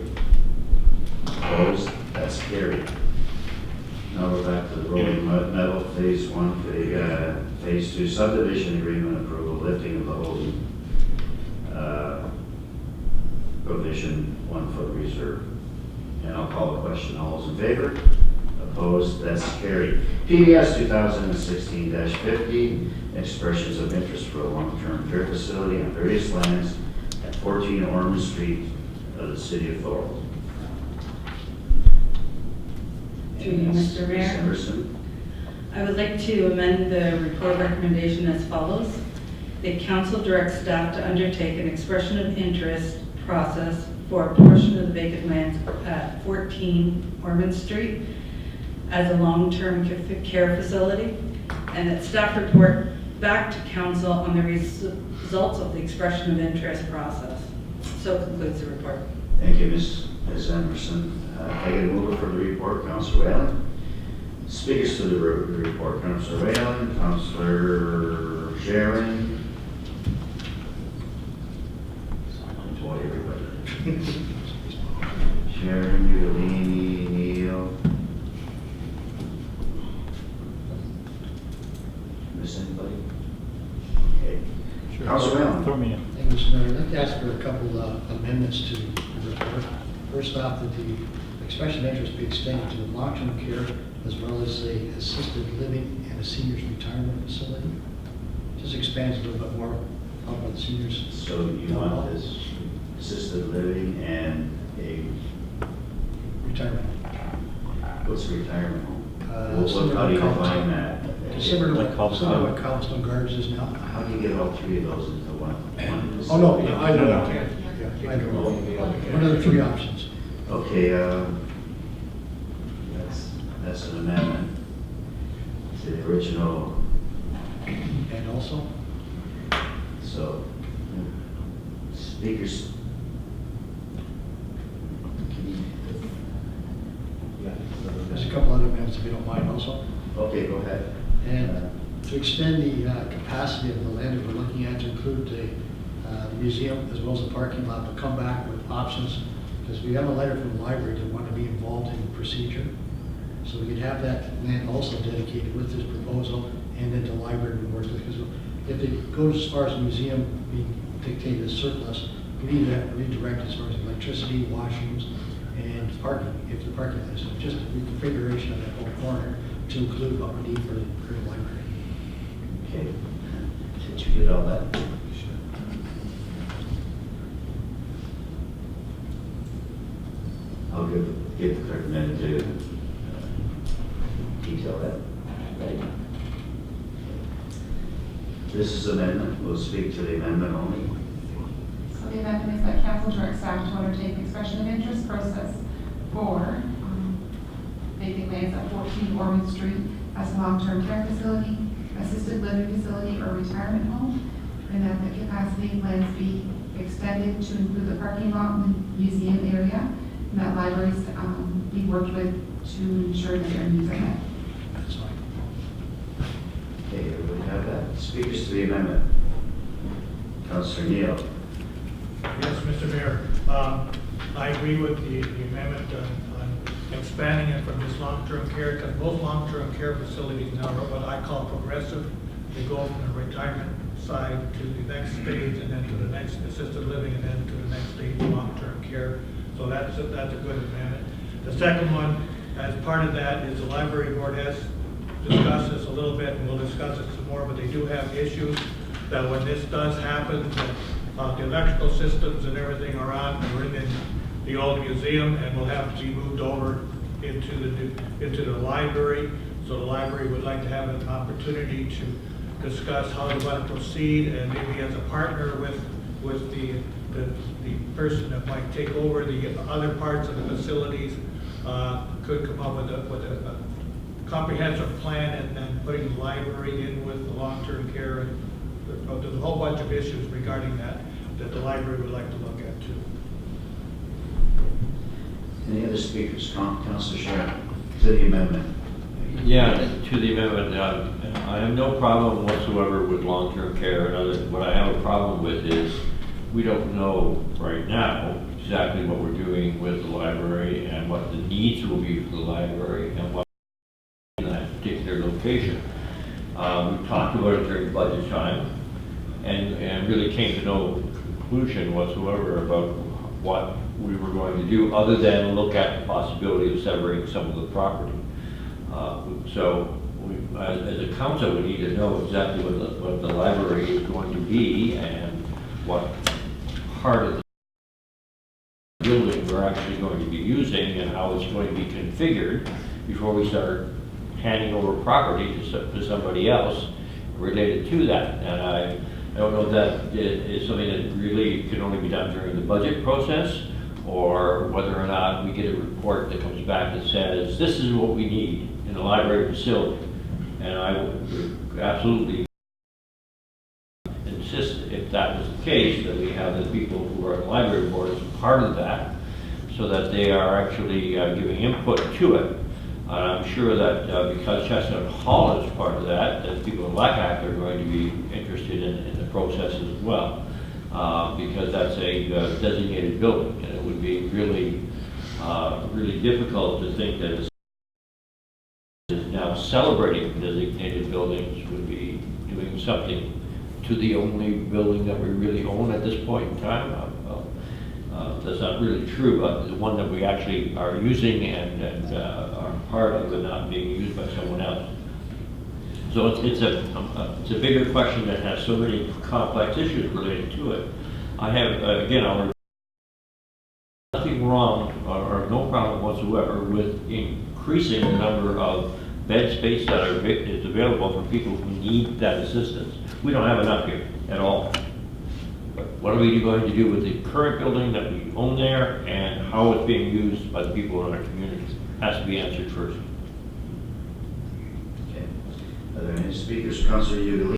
Opposed? That's carried. Now we're back to the Rolling Meadow Phase 1, Phase 2 subdivision agreement approval, lifting of the holding provision 1 foot reserve. And I'll call the question. All those in favor? Opposed? That's carried. PDS 2016-50, expressions of interest for a long-term care facility on various lands at 14 Ormond Street of the city of Thorold. Through you, Mr. Mayor. Emerson. I would like to amend the report recommendation as follows. The council directs staff to undertake an expression of interest process for a portion of the vacant lands at 14 Ormond Street as a long-term care facility, and that staff report back to council on the results of the expression of interest process. So concludes the report. Thank you, Ms. Emerson. Can I get a mover for the report, Councilor Whalen? Speakers to the report, Councilor Whalen, Councilor Sharon. Boy, everybody. Sharon, Udalini, Neal. Miss anybody? Okay. Sure. Councilor Whalen. Throw me in. Thank you, Mr. Mayor. I'd like to ask for a couple amendments to the report. First off, that the expression of interest be extended to the long-term care as well as the assisted living and a seniors retirement facility. Just expands a little bit more about the seniors. So you want this assisted living and a, Retirement. what's a retirement home? Similar How do you to define that? Similar Like to what Cobblestone Gardens is now. How do you get all three of those into one? Oh, no, yeah, I know. No. Yeah, I know. One of the three options. Okay, that's an amendment to the original, And also, so, speakers. there's a couple other amendments if you don't mind also. Okay, go ahead. And to extend the capacity of the land that we're looking at to include the museum as well as the parking lot, but come back with options, because we have a letter from the library that want to be involved in the procedure. So we could have that land also dedicated with this proposal, and then the library would work with, because if it goes as far as the museum being dictated as surplus, we need that redirected as far as electricity, washrooms, and parking, if the parking is. So just a reconfiguration of that whole corner to include what we need for the library. Okay, did you get all that? I'll give the clerk a minute to detail that. Right. This is amendment. We'll speak to the amendment only. So the amendment is that council direct staff to undertake the expression of interest process for vacant lands at 14 Ormond Street as a long-term care facility, assisted living facility, or retirement home, and that the capacity of lands be extended to include the parking lot and the museum area, and that libraries be worked with to ensure that their needs are met. Okay, everybody have that? Speakers to the amendment. Councilor Neal. Yes, Mr. Mayor. I agree with the amendment on expanding it from just long-term care, because most long-term care facilities now are what I call progressive. They go from the retirement side to the next stage, and then to the next assisted living, and then to the next stage of long-term care. So that's a good amendment. The second one, as part of that, is the library board has discussed this a little bit, and we'll discuss it some more, but they do have issues that when this does happen, that the electrical systems and everything are on, we're in the old museum, and will have to be moved over into the library. So the library would like to have an opportunity to discuss how they want to proceed, and maybe as a partner with the person that might take over the other parts of the facilities, could come up with a comprehensive plan, and then putting the library in with the long-term care. And there's a whole bunch of issues regarding that the library would like to look at too. Any other speakers? Councilor Sharon, to the amendment. Yeah, to the amendment, I have no problem whatsoever with long-term care. What I have a problem with is we don't know right now exactly what we're doing with the library and what the needs will be for the library and what in that particular location. We talked about it during budget time and really came to no conclusion whatsoever about what we were going to do other than look at the possibility of severing some of the property. So as a council, we need to know exactly what the library is going to be and what part of the building we're actually going to be using and how it's going to be configured before we start handing over property to somebody else related to that. And I don't know if that is something that really can only be done during the budget process, or whether or not we get a report that comes back that says, this is what we need in the library facility. And I would absolutely insist, if that was the case, that we have the people who are on the library board as part of that, so that they are actually giving input to it. I'm sure that because Chestnut Hall is part of that, that people in LACAC are going to be interested in the process as well, because that's a designated building, and it would be really, really difficult to think that it's now celebrating designated buildings would be doing something to the only building that we really own at this point in time. That's not really true, but the one that we actually are using and are part of and not being used by someone else. So it's a bigger question that has so many complex issues related to it. I have, again, nothing wrong or no problem whatsoever with increasing the number of bed space that is available for people who need that assistance. We don't have enough here at all. What are we going to do with the current building that we own there, and how it's being used by the people in our community has to be answered first. Okay. Are there any speakers? Councilor Ugalili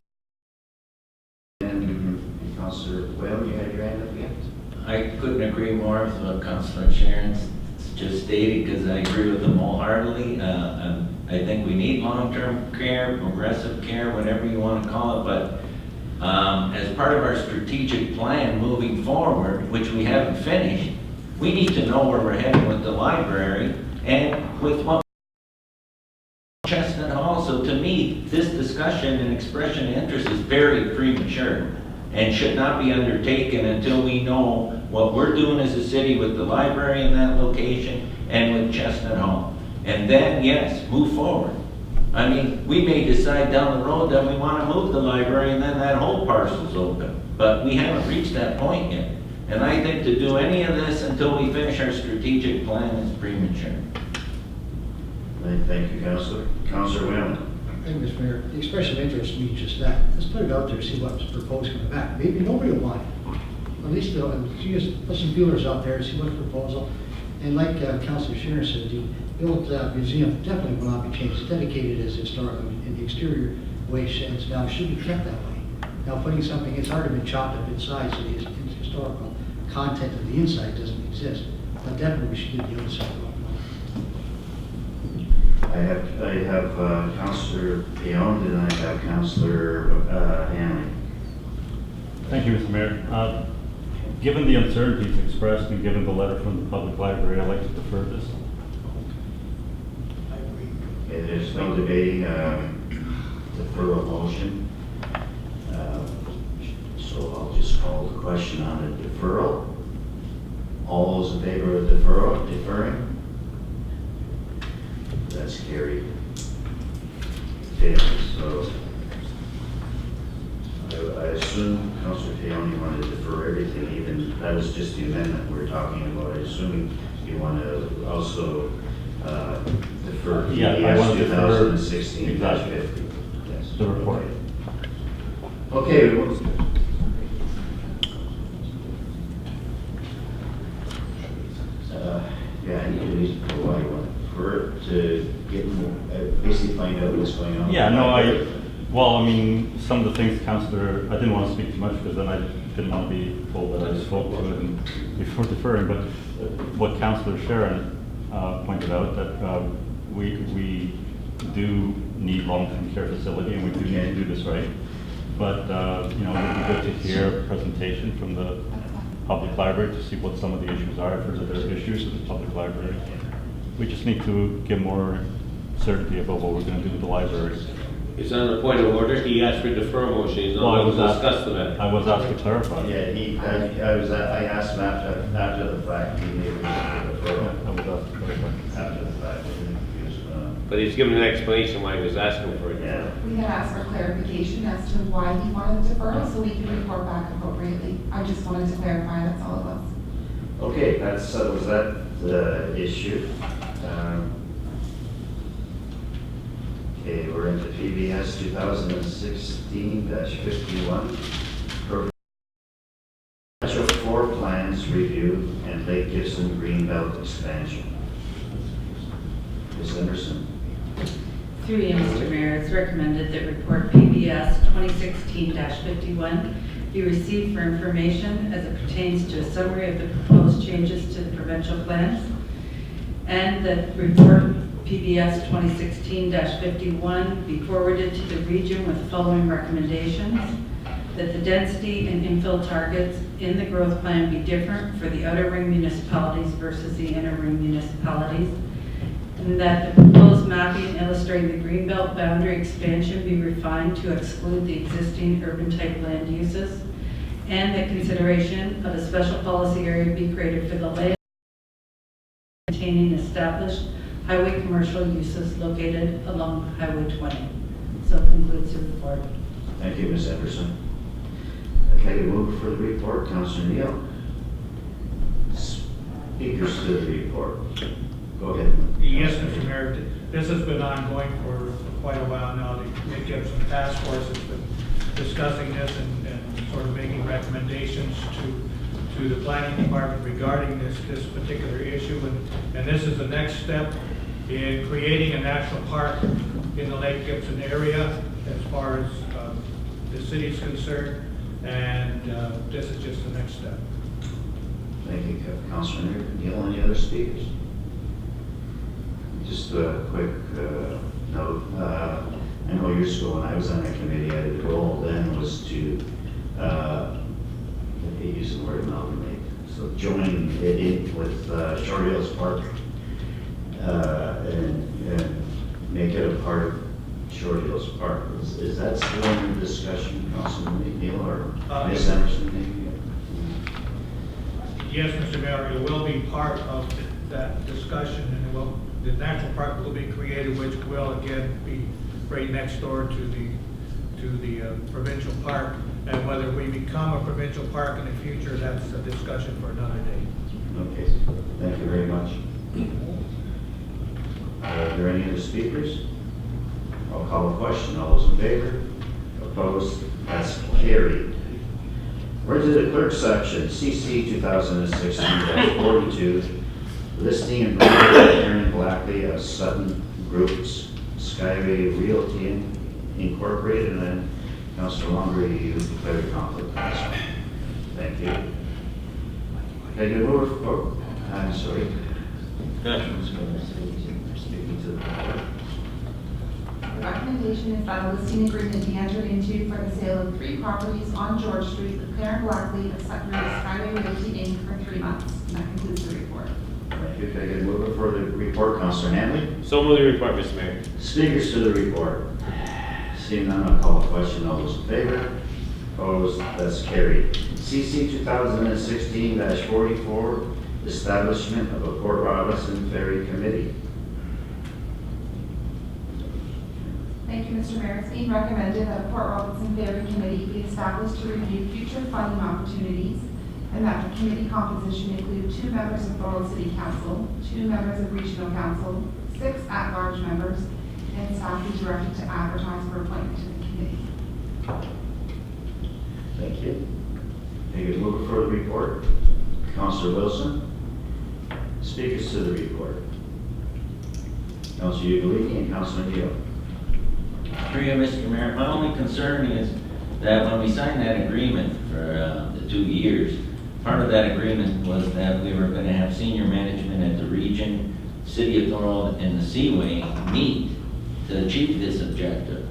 and Councilor Whalen, you had your hand up again? I couldn't agree more with what Councilor Sharon's just stated, because I agree with them wholeheartedly. I think we need long-term care, progressive care, whatever you want to call it, but as part of our strategic plan moving forward, which we haven't finished, we need to know where we're heading with the library and with what Chestnut Hall. So to me, this discussion and expression of interest is very premature and should not be undertaken until we know what we're doing as a city with the library in that location and with Chestnut Hall. And then, yes, move forward. I mean, we may decide down the road that we want to move the library and then that whole parcel's open. But we haven't reached that point yet. And I think to do any of this until we finish our strategic plan is premature. Thank you, Councilor. Councilor Whalen. Hey, Mr. Mayor, the expression of interest means just that. Let's put it out there, see what's proposed coming back. Maybe nobody will want it. At least, just put some feelers out there, see what's proposal. And like Councilor Sharon said, the old museum definitely will not be changed. It's dedicated as historical, in the exterior way it's now, it should be kept that way. Now, putting something, it's already been chopped up inside, so the historical content of the inside doesn't exist. But definitely we should get the outside going. I have Councillor Pion, and I have Councillor Hanley. Thank you, Mr. Mayor. Given the uncertainties expressed and given the letter from the public library, I'd like to defer this. I agree. Okay, there's no debating deferral motion. So I'll just call the question on the deferral. All those in favor of deferring? That's carried. Okay, so I assume Councilor Teone, you want to defer everything, even, that was just the amendment we're talking about. I assume you want to also defer Yeah, I want to defer 2016-50. Yes. The report. Okay. Yeah, I need to read why you want to get more, basically find out what's going on. Yeah, well, I mean, some of the things, Councillor, I didn't want to speak too much because then I didn't want to be told that I spoke to it before deferring, but what Councillor Sharon pointed out, that we do need long-term care facility and we do need to do this right. But, you know, it would be good to hear a presentation from the public library to see what some of the issues are, if there's other issues with the public library. We just need to get more certainty about what we're going to do with the library. It's on the point of order. He asked for deferral motion. He's not going to discuss the matter. I was asked to clarify. Yeah, I asked him after the fact. He gave me the deferral. I was asked to clarify. After the fact. But he's given an explanation why he was asking for it. Yeah. We had asked for clarification as to why he wanted the deferral, so we can report back appropriately. I just wanted to clarify, that's all it was. Okay, that settles that issue. Okay, we're into PBS 2016-51. Provincial floor plans review and Lake Gibson Greenbelt expansion. Ms. Anderson. Through you, Mr. Mayor, it's recommended that report PBS 2016-51 be received for information as it pertains to a summary of the proposed changes to the provincial plans, and that report PBS 2016-51 be forwarded to the region with the following recommendations: that the density and infill targets in the growth plan be different for the outer ring municipalities versus the inner ring municipalities, and that the proposed mapping illustrating the Greenbelt boundary expansion be refined to exclude the existing urban-type land uses, and that consideration of a special policy area be created for the layout containing established highway commercial uses located along Highway 20. So concludes the report. Thank you, Ms. Anderson. Okay, move for the report, Councilor Neal. Speakers to the report. Go ahead. Yes, Mr. Mayor, this has been ongoing for quite a while now. The Lake Gibson Task Force has been discussing this and sort of making recommendations to the planning department regarding this particular issue. And this is the next step in creating a national park in the Lake Gibson area as far as the city is concerned. And this is just the next step. Thank you, Councilor Neal. Any other speakers? Just a quick note. I know years ago when I was on that committee, the goal then was to, they use the word amalgamate, so join it in with Short Hills Park and make it a part of Short Hills Park. Is that still in the discussion, Councilman Neal or Ms. Anderson? Yes, Mr. Mayor, it will be part of that discussion, and the national park will be created, which will again be right next door to the provincial park. And whether we become a provincial park in the future, that's a discussion for another day. Okay, thank you very much. Are there any other speakers? I'll call a question. All those in favor? Opposed? That's carried. We're to the clerk section, CC 2016-42, listing and branding Aaron Blackley of Sutton Group's Skyway Realty Incorporated, and then Councilor Longer, you declare a conflict of interest. Thank you. Okay, good move. Oh, I'm sorry. Speaking to the board. The recommendation is that a listing agreement be entered into for the sale of 3 properties on George Street with Karen Blackley of Sutton Group's Skyway Realty Inc. for 3 months. And that concludes the report. Thank you. Can I get a mover for the report, Councilor Hanley? So move the report, Mr. Mayor. Speakers to the report. Seeing none, I'll call a question. All those in favor? Opposed? That's carried. CC 2016-44, establishment of a Port Robinson Ferry Committee. Thank you, Mr. Mayor. It's being recommended that a Port Robinson Ferry Committee be established to review future funding opportunities, and that the committee composition include 2 members of Thorold City Council, 2 members of Regional Council, 6 at-large members, and staff be directed to advertise for appointment to the committee. Thank you. Can I get a mover for the report? Councilor Wilson. Speakers to the report. Councilor Ugolini and Councilor Neal. Through you, Mr. Mayor, my only concern is that when we signed that agreement for the 2 years, part of that agreement was that we were going to have senior management at the region, City of Thorold, and the Seaway meet to achieve this objective.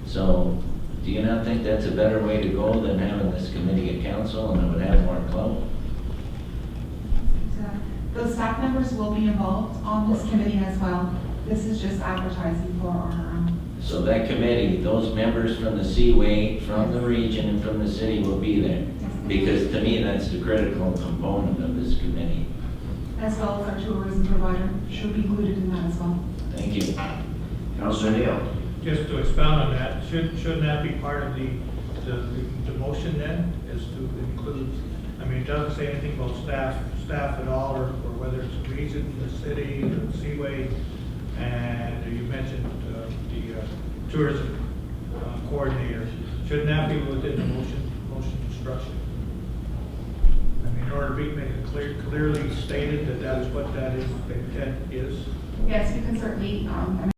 So, do you not think that's a better way to go than having this committee at council, and it would have more clout? Those staff members will be involved on this committee as well. This is just advertising for our So that committee, those members from the Seaway, from the region, and from the city will be there. Because to me, that's the critical component of this committee. as well as our tourism provider should be included in that as well. Thank you. Councilor Neal. Just to expound on that, shouldn't that be part of the motion then, is to include, I mean, it doesn't say anything about staff at all, or whether it's region, the city, or the Seaway, and you mentioned the tourism coordinator. Shouldn't that be within the motion structure? I mean, in order to make it clearly stated that that is what that is, the intent is. Yes, you can certainly, I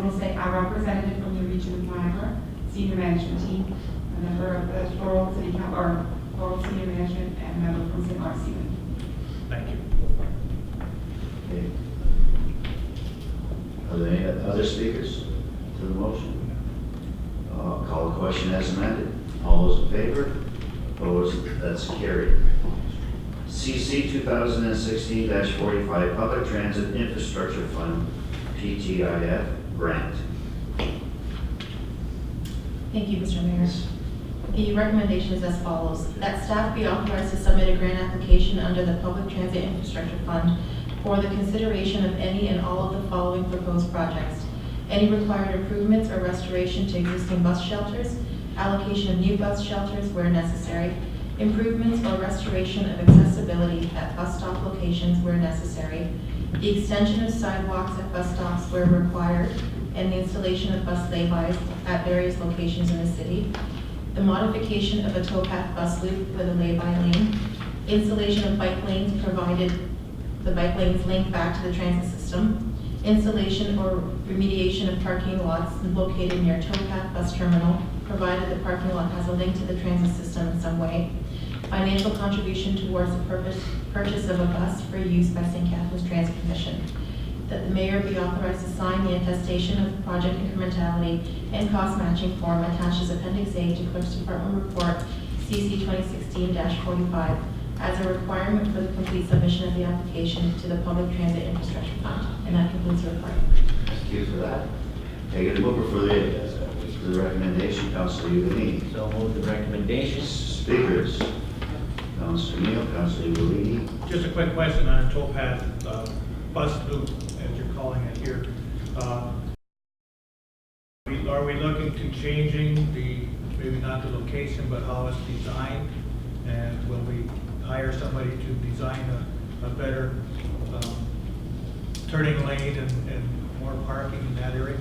will say a representative from the region of Niagara, senior management team, a member of the Thorold City Council, or Thorold Senior Management, and a member from St. Mark's Seaman. Thank you. Okay. Are there any other speakers to the motion? I'll call the question as amended. All those in favor? Opposed? That's carried. CC 2016-45 Public Transit Infrastructure Fund, PTIF grant. Thank you, Mr. Mayor. The recommendation is as follows, that staff be authorized to submit a grant application under the Public Transit Infrastructure Fund for the consideration of any and all of the following proposed projects: any required improvements or restoration to existing bus shelters, allocation of new bus shelters where necessary, improvements or restoration of accessibility at bus stop locations where necessary, the extension of sidewalks at bus stops where required, and the installation of bus laybys at various locations in the city, the modification of a towpath bus loop with a lay-by lane, installation of bike lanes provided the bike lanes link back to the transit system, installation or remediation of parking lots located near towpath bus terminal, provided the parking lot has a link to the transit system in some way, financial contribution towards the purchase of a bus for use by St. Catharines Transit Commission, that the mayor be authorized to sign the attestation of project incrementality and cost matching form attached as Appendix A to Clerk's Department Report CC 2016-45 as a requirement for the complete submission of the application to the Public Transit Infrastructure Fund. And that concludes the report. Thank you for that. Can I get a mover for the recommendation? Councilor Ugolini. So move the recommendation. Speakers. Councilor Neal, Councilor Ugolini. Just a quick question on a towpath bus loop, as you're calling it here. Are we looking to changing maybe not the location, but how it's designed? And will we hire somebody to design a better turning lane and more parking in that area?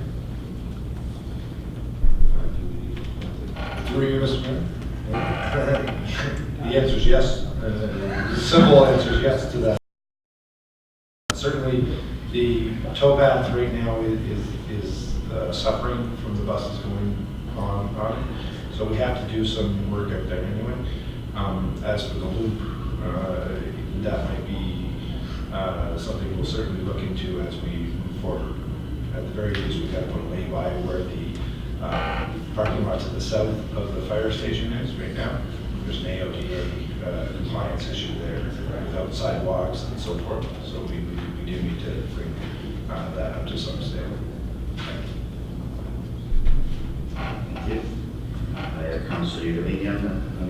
Through you, Mr. Mayor. The answer is yes. The simple answer is yes to that. Certainly, the tow path right now is suffering from the buses going on it. So we have to do some work out there anyway. As for the loop, that might be something we'll certainly look into as we move forward. At the very least, we've got to put a lay-by where the parking lot to the south of the fire station is right now. There's an AODA compliance issue there without sidewalks and so forth. So we do need to bring that up to some state. Thank you. Councilor Udovini on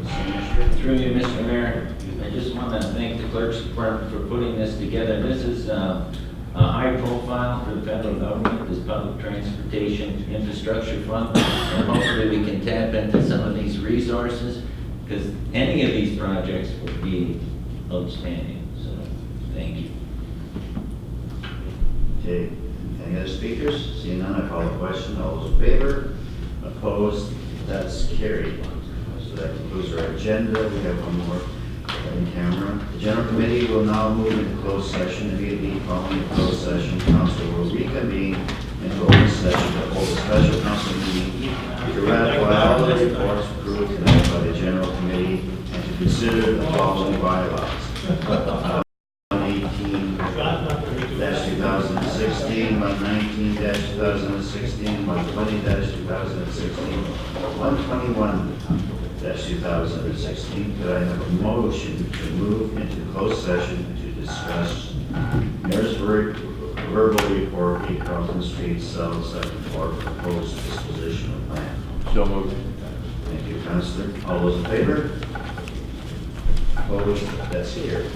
the same issue. Through you, Mr. Mayor, I just want to thank the clerk's department for putting this together. This is a high profile for the federal government, this public transportation infrastructure fund, and hopefully we can tap into some of these resources, because any of these projects would be outstanding. So, thank you. Okay, any other speakers? Seeing none, I call the question. All those in favor? Opposed? That's carried. So that concludes our agenda. We have one more in camera. The general committee will now move into closed session. Immediately following the closed session, council will reconvene into open session to hold a special council meeting to ratify all the reports approved tonight by the general committee and to consider the following bylaws. 118-2016, 119-2016, 120-2016, 121-2016. Could I have a motion to move into closed session to discuss mayor's verbal report, 8 Carlton Street, South, second floor, proposed disposition of land? So moved. Thank you, Councilor. All those in favor? Opposed? That's carried.